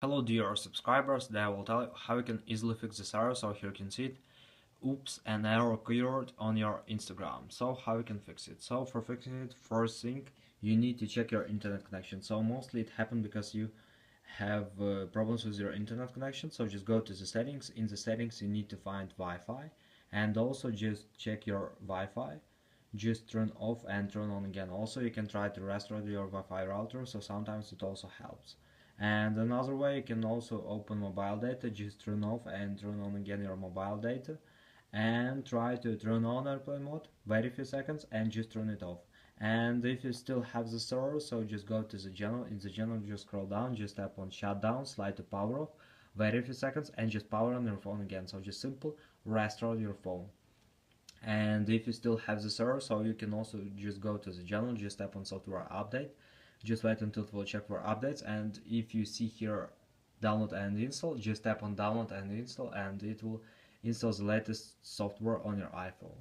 Hello dear subscribers, today I will tell you how you can easily fix this error. So here you can see it. Oops, an error occurred on your Instagram. So how you can fix it? So for fixing it, first thing, you need to check your internet connection. So mostly it happened because you have problems with your internet connection. So just go to the settings. In the settings you need to find Wi-Fi, and also just check your Wi-Fi. Just turn off and turn on again. Also you can try to restore your Wi-Fi router, so sometimes it also helps. And another way, you can also open mobile data, just turn off and turn on again your mobile data, and try to turn on airplane mode, wait a few seconds and just turn it off. And if you still have the server, so just go to the general. In the general, just scroll down, just tap on shutdown, slide to power off, wait a few seconds and just power on your phone again. So just simple restore your phone. And if you still have the server, so you can also just go to the general, just tap on software update, just wait until it will check for updates. And if you see here download and install, just tap on download and install, and it will install the latest software on your iPhone.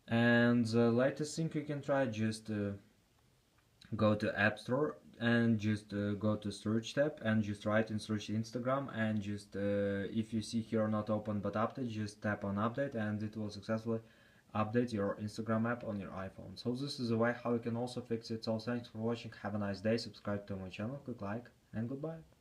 And the latest thing you can try, just go to App Store and just go to search tab and just write in search Instagram, and just if you see here not open but update, just tap on update and it will successfully update your Instagram app on your iPhone. So this is a way how you can also fix it. So thanks for watching, have a nice day, subscribe to my channel, click like, and goodbye.